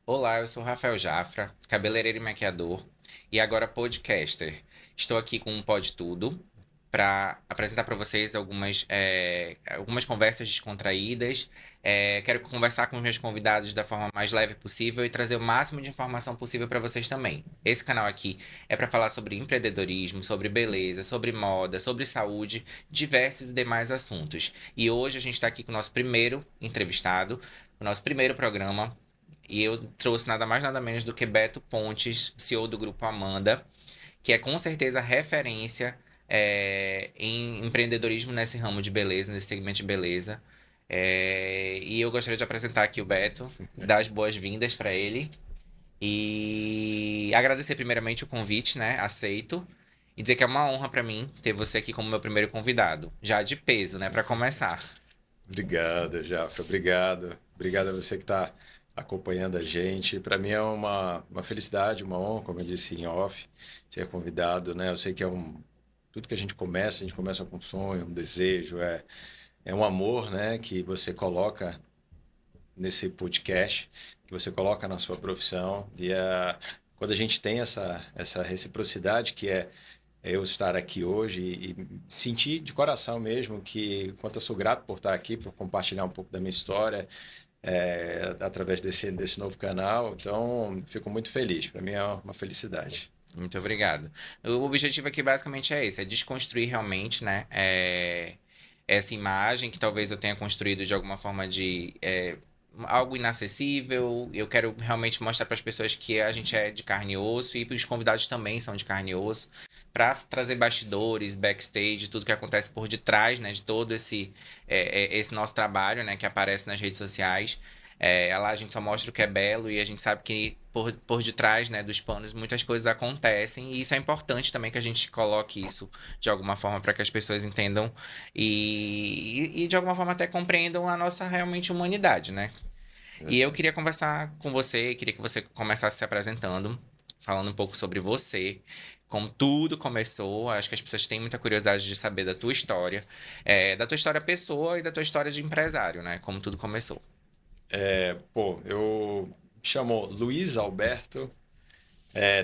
Olá, eu sou Rafael Jafra, cabeleireiro e maquiador e agora podcaster. Estou aqui com um Pode Tudo para apresentar para vocês algumas conversas descontraídas. Quero conversar com os meus convidados da forma mais leve possível e trazer o máximo de informação possível para vocês também. Esse canal aqui é para falar sobre empreendedorismo, sobre beleza, sobre moda, sobre saúde, diversos e demais assuntos. E hoje a gente está aqui com o nosso primeiro entrevistado, o nosso primeiro programa. E eu trouxe nada mais nada menos do que Beto Pontes, CEO do Grupo Amanda, que é com certeza referência em empreendedorismo nesse ramo de beleza, nesse segmento de beleza. E eu gostaria de apresentar aqui o Beto, dar as boas-vindas para ele e agradecer primeiramente o convite, né? Aceito. E dizer que é uma honra para mim ter você aqui como meu primeiro convidado, já de peso, né, para começar. Obrigado, Jafra. Obrigado. Obrigado a você que está acompanhando a gente. Para mim é uma felicidade, uma honra, como eu disse em off, ser convidado, né? Eu sei que tudo que a gente começa com um sonho, um desejo, é um amor, né? Que você coloca nesse podcast, que você coloca na sua profissão. Quando a gente tem essa reciprocidade, que é eu estar aqui hoje e sentir de coração mesmo que quanto eu sou grato por estar aqui, por compartilhar um pouco da minha história através desse novo canal. Então, fico muito feliz. Para mim é uma felicidade. Muito obrigado. O objetivo aqui basicamente é esse, é desconstruir realmente, né, essa imagem que talvez eu tenha construído de alguma forma de algo inacessível. Eu quero realmente mostrar para as pessoas que a gente é de carne e osso e os convidados também são de carne e osso, para trazer bastidores, backstage, tudo que acontece por detrás, né, de todo esse nosso trabalho, né, que aparece nas redes sociais. Lá a gente só mostra o que é belo e a gente sabe que por detrás, né, dos panos muitas coisas acontecem e isso é importante também que a gente coloque isso de alguma forma para que as pessoas entendam e de alguma forma até compreendam a nossa realmente humanidade, né? E eu Verdade. queria conversar com você, queria que você começasse se apresentando, falando um pouco sobre você, como tudo começou. Acho que as pessoas têm muita curiosidade de saber da tua história pessoa e da tua história de empresário, né? Como tudo começou. Eu me chamo Luiz Alberto.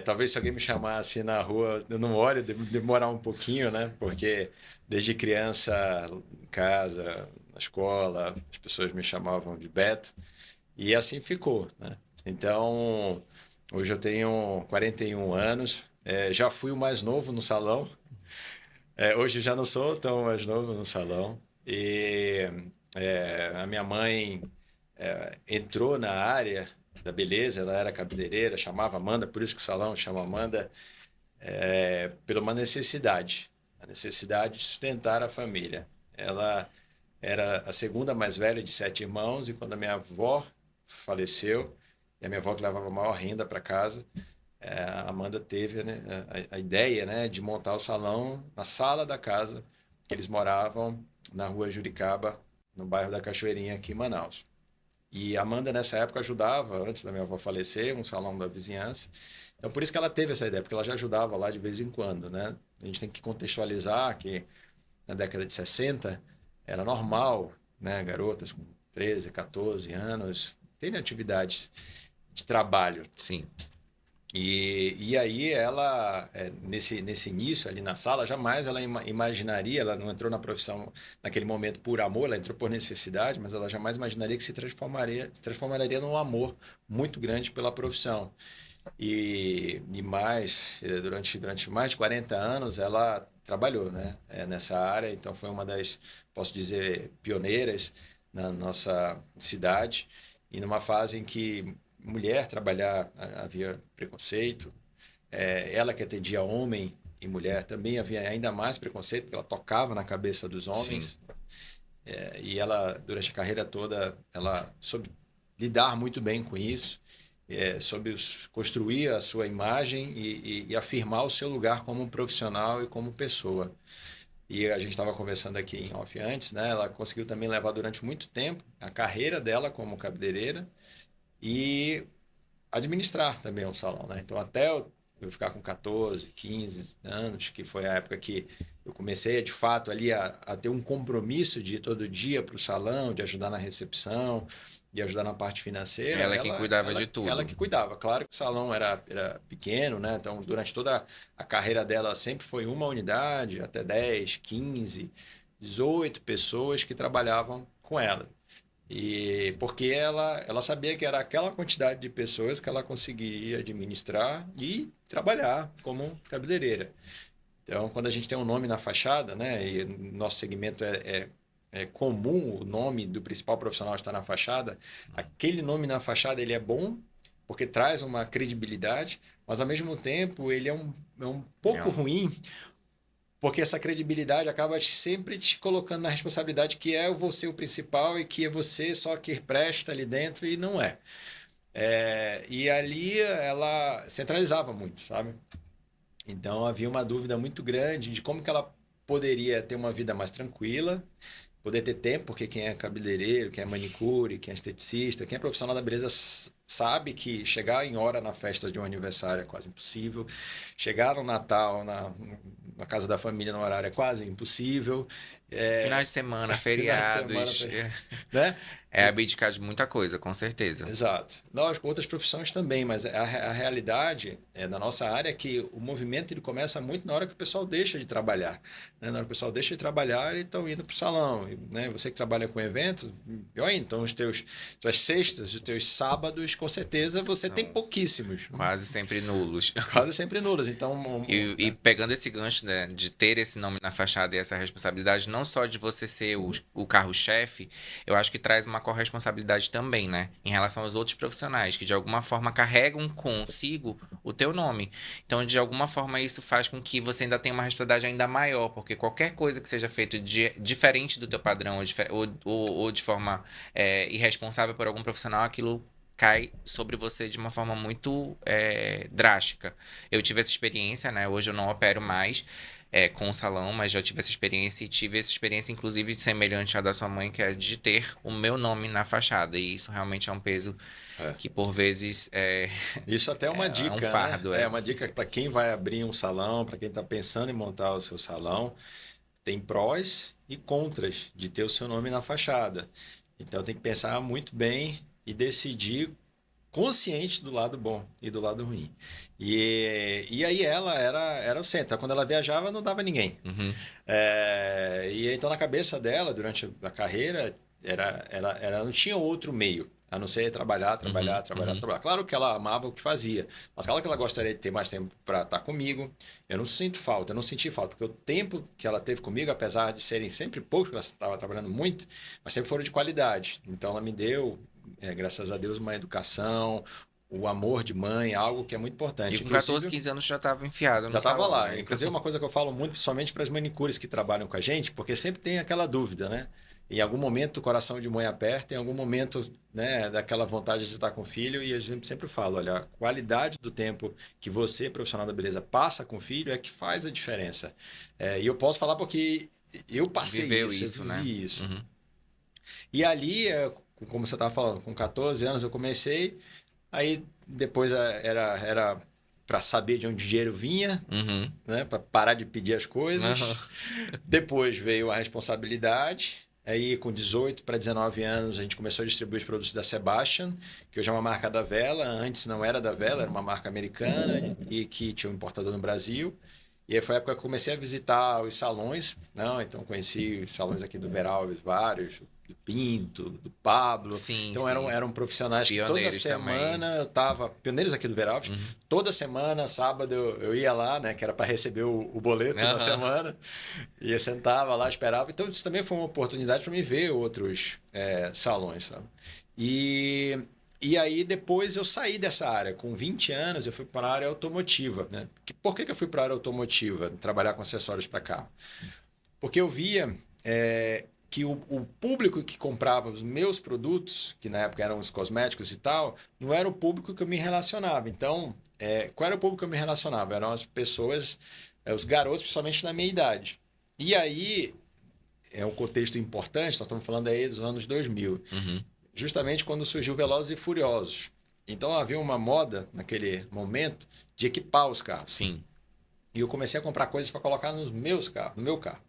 Talvez se alguém me chamasse na rua, eu não olho, demorar um pouquinho, né? Porque desde criança, em casa, na escola, as pessoas me chamavam de Beto. E assim ficou, né? Então, hoje eu tenho 41 anos, já fui o mais novo no salão. Hoje já não sou tão mais novo no salão. A minha mãe entrou na área da beleza, ela era cabeleireira, chamava Amanda, por isso que o salão chama Amanda, pela uma necessidade, a necessidade de sustentar a família. Ela era a segunda mais velha de 7 irmãos e quando a minha avó faleceu, e a minha avó que levava a maior renda para casa, a Amanda teve, né, a ideia, né, de montar o salão na sala da casa que eles moravam na rua Juricaba, no bairro da Cachoeirinha, aqui em Manaus. E a Amanda, nessa época, ajudava, antes da minha avó falecer, um salão da vizinhança. Então, por isso que ela teve essa ideia, porque ela já ajudava lá de vez em quando, né? A gente tem que contextualizar que na década de 60 era normal, né? Garotas com 13, 14 anos terem atividades de trabalho. Sim. E aí ela, nesse início ali na sala, jamais ela imaginaria, ela não entrou na profissão naquele momento por amor, ela entrou por necessidade, mas ela jamais imaginaria que se transformaria num amor muito grande pela profissão. E mais, durante mais de 40 anos ela trabalhou, né, nessa área, então foi uma das, posso dizer, pioneiras na nossa cidade, e numa fase em que mulher trabalhar havia preconceito, ela que atendia homem e mulher também havia ainda mais preconceito, porque ela tocava na cabeça dos Sim. homens, e ela, durante a carreira toda, ela soube lidar muito bem com isso, soube construir a sua imagem e afirmar o seu lugar como profissional e como pessoa. E a gente estava conversando aqui em off antes, né? Ela conseguiu também levar durante muito tempo a carreira dela como cabeleireira e administrar também o salão, né? Então, até eu ficar com 14, 15 anos, que foi a época que eu comecei, de fato, ali a ter um compromisso de ir todo dia para o salão, de ajudar na recepção, e ajudar na parte financeira, Ela é quem cuidava de ela tudo. que cuidava. Claro que o salão era pequeno, né? Então, durante toda a carreira dela, sempre foi uma unidade, até 10, 15, 18 pessoas que trabalhavam com ela. E porque ela sabia que era aquela quantidade de pessoas que ela conseguiria administrar e trabalhar como cabeleireira. Então, quando a gente tem um nome na fachada, né, e nosso segmento é comum o nome do principal profissional estar na fachada, aquele nome na fachada ele é bom porque traz uma credibilidade, mas ao mesmo tempo ele é um É pouco um- ruim porque essa credibilidade acaba sempre te colocando na responsabilidade que é você o principal e que é você só que presta ali dentro e não é. E ali ela centralizava muito, sabe? Então havia uma dúvida muito grande de como que ela poderia ter uma vida mais tranquila, poder ter tempo, porque quem é cabeleireiro, quem é manicure, quem é esteticista, quem é profissional da beleza sabe que chegar em hora na festa de um aniversário é quase impossível, chegar no Natal na casa da família no horário é quase impossível, Final de semana, final de semana, feriados. né? É abdicar de muita coisa, com certeza. Exato. Lógico, outras profissões também, mas a realidade na nossa área é que o movimento ele começa muito na hora que o pessoal deixa de trabalhar. Né? Na hora que o pessoal deixa de trabalhar, eles estão indo para o salão. Né? Você que trabalha com eventos, pior ainda, então suas sextas, os teus sábados, com certeza você tem São pouquíssimos. quase sempre nulos. Quase sempre nulos. Então, E pegando esse gancho, né, de ter esse nome na fachada e essa responsabilidade, não só de você ser o carro-chefe, eu acho que traz uma corresponsabilidade também, né, em relação aos outros profissionais, que de alguma forma carregam consigo o teu nome. Então, de alguma forma, isso faz com que você ainda tenha uma responsabilidade ainda maior, porque qualquer coisa que seja feita diferente do teu padrão, ou de forma irresponsável por algum profissional, aquilo cai sobre você de uma forma muito drástica. Eu tive essa experiência, né? Hoje eu não opero mais com o salão, mas já tive essa experiência e tive essa experiência, inclusive, semelhante à da sua mãe, que é de ter o meu nome na fachada. E isso realmente é um peso é. que, por vezes, Isso até é uma é um dica, né? fardo. É uma dica para quem vai abrir um salão, para quem está pensando em montar o seu salão. Tem prós e contras de ter o seu nome na fachada. Então tem que pensar muito bem e decidir consciente do lado bom e do lado ruim. E aí ela era o centro. Quando ela viajava, não dava ninguém. Uhum, E então na cabeça dela, durante a carreira, ela não tinha outro meio. A não ser trabalhar, uhum, trabalhar, trabalhar, uhum. trabalhar. Claro que ela amava o que fazia, mas claro que ela gostaria de ter mais tempo para estar comigo. Eu não sinto falta, eu não senti falta, porque o tempo que ela teve comigo, apesar de serem sempre poucos, ela estava trabalhando muito, mas sempre foram de qualidade. Então ela me deu, graças a Deus, uma educação, o amor de mãe, algo que é muito E importante. com 14, Inclusive, 15 anos já estava enfiado já no estava salão, lá. né? Então, Inclusive, uma coisa que eu falo muito, principalmente para as manicures que trabalham com a gente, porque sempre tem aquela dúvida, né? Em algum momento o coração de mãe aperta, em algum momento, né, daquela vontade de estar com o filho, e a gente sempre fala, olha, a qualidade do tempo que você, profissional da beleza, passa com o filho é que faz a diferença. E eu posso falar porque eu passei viveu isso, eu isso, né? vivi isso. Uhum, E ali, como você estava falando, com 14 anos eu comecei, aí depois era para saber de onde o dinheiro vinha, uhum, né, para parar de pedir as aham. coisas. Depois veio a responsabilidade. Aí, com 18 para 19 anos, a gente começou a distribuir os produtos da Sebastian, que hoje é uma marca da Vela. Antes não era da Vela, era uma marca americana e que tinha um importador no Brasil. E aí foi a época que eu comecei a visitar os salões, não? Então conheci os salões aqui do Veralves, vários, do Pinto, do Pablo. Sim, Então sim. eram profissionais que toda Pioneiros também. semana eu estava, pioneiros aqui do Veralves, Uhum. toda semana, sábado, eu ia lá, né? Que era para receber o boleto da Aham. semana. E eu sentava lá, esperava. Então isso também foi uma oportunidade para mim ver outros salões, sabe? E, e aí depois eu saí dessa área. Com 20 anos eu fui para a área automotiva, né? Por que eu fui para a área automotiva, trabalhar com acessórios para carro? Porque eu via que o público que comprava os meus produtos, que na época eram os cosméticos e tal, não era o público que eu me relacionava. Então, qual era o público que eu me relacionava? Eram as pessoas, os garotos, principalmente na minha idade. E aí, é um contexto importante, nós estamos falando aí dos anos 2000, Uhum. justamente quando surgiu Velozes e Furiosos. Então havia uma moda naquele momento de equipar os carros. Sim. E eu comecei a comprar coisas para colocar nos meus carros, no meu carro.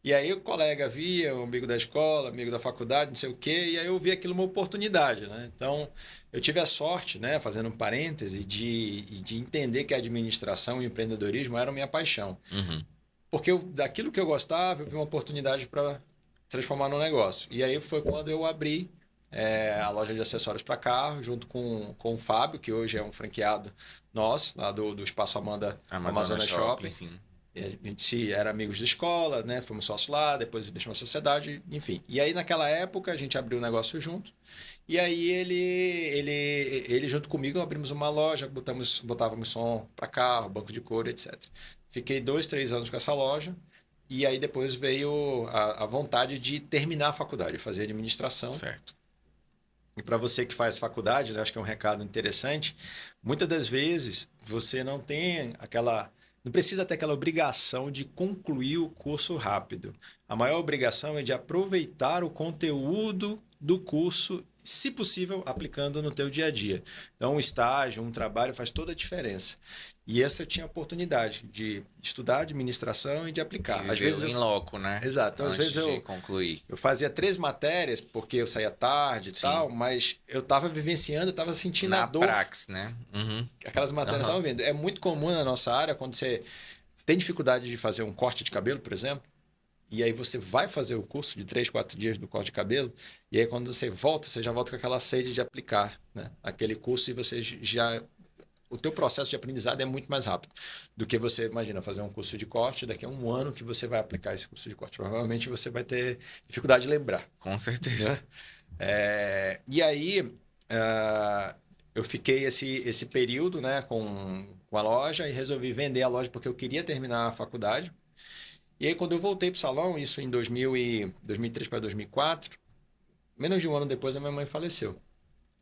E aí o colega via, o amigo da escola, amigo da faculdade, não sei o quê, e aí eu vi aquilo uma oportunidade, né? Então, eu tive a sorte, né, fazendo um parêntese, de entender que a administração e o empreendedorismo eram minha paixão. Uhum. Porque daquilo que eu gostava, eu vi uma oportunidade para transformar no negócio. E aí foi quando eu abri a loja de acessórios para carro, junto com o Fábio, que hoje é um franqueado nosso, lá do Espaço Amanda Amazonas Amazonas Shopping, Shopping. sim. E a gente era amigos de escola, né? Fomos sócios lá, depois deixamos a sociedade, enfim. E aí, naquela época, a gente abriu o negócio junto. E aí, ele junto comigo, abrimos uma loja, botávamos som para carro, banco de couro, etc. Fiquei 2, 3 anos com essa loja. E aí, depois veio a vontade de terminar a faculdade, fazer administração. Certo. E para você que faz faculdade, eu acho que é um recado interessante. Muitas das vezes você não tem aquela. Não precisa ter aquela obrigação de concluir o curso rápido. A maior obrigação é de aproveitar o conteúdo do curso, se possível, aplicando no teu dia a dia. Então, um estágio, um trabalho faz toda a diferença. E essa eu tinha a oportunidade de estudar administração e de E aplicar. Às viveu vezes em loco, né? Exato. Então, às vezes Antes de concluir. eu fazia 3 matérias, porque eu saía tarde e Sim. tal, mas eu estava vivenciando, eu estava sentindo a Na dor praxis, né? Uhum. que aquelas matérias Aham. estavam vendo. É muito comum na nossa área, quando você tem dificuldade de fazer um corte de cabelo, por exemplo, e aí você vai fazer o curso de 3, 4 dias do corte de cabelo, e aí quando você volta, você já volta com aquela sede de aplicar, né, aquele curso e você já o teu processo de aprendizado é muito mais rápido do que você imagina fazer um curso de corte daqui a um ano que você vai aplicar esse curso de corte. Provavelmente você vai ter dificuldade de lembrar, Com certeza. né? E aí eu fiquei esse período, né, com a loja e resolvi vender a loja porque eu queria terminar a faculdade. E aí quando eu voltei para o salão, isso em 2003 para 2004, menos de um ano depois a minha mãe faleceu,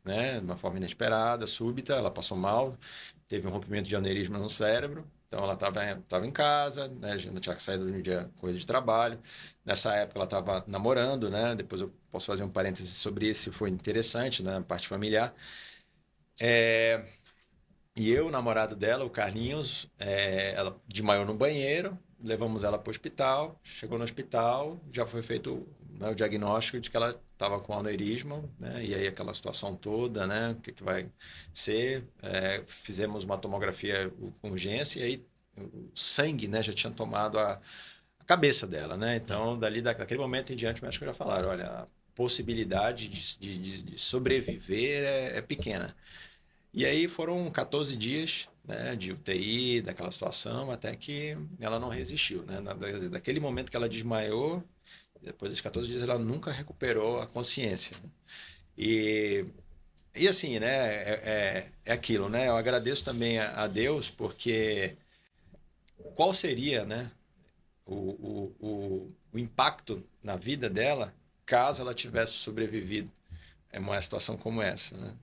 né? De uma forma inesperada, súbita, ela passou mal, teve um rompimento de aneurisma no cérebro, então ela estava em casa, né? Já não tinha saído no dia corrido de trabalho. Nessa época ela estava namorando, né? Depois eu posso fazer um parêntese sobre isso, se foi interessante, né? A parte familiar. E eu, o namorado dela, o Carlinhos, ela desmaiou no banheiro, levamos ela para o hospital, chegou no hospital, já foi feito, né, o diagnóstico de que ela estava com aneurisma, né? E aí aquela situação toda, né? O que vai ser? Fizemos uma tomografia com urgência e aí o sangue, né, já tinha tomado a cabeça dela, né? Então, daquele momento em diante, o médico já falaram, olha, a possibilidade de sobreviver é pequena. E aí foram 14 dias, né, de UTI, daquela situação, até que ela não resistiu, né? Daquele momento que ela desmaiou, depois desses 14 dias ela nunca recuperou a consciência. E, e assim, né, é aquilo, né? Eu agradeço também a Deus, porque qual seria, né, o impacto na vida dela caso ela tivesse sobrevivido a uma situação como essa, né?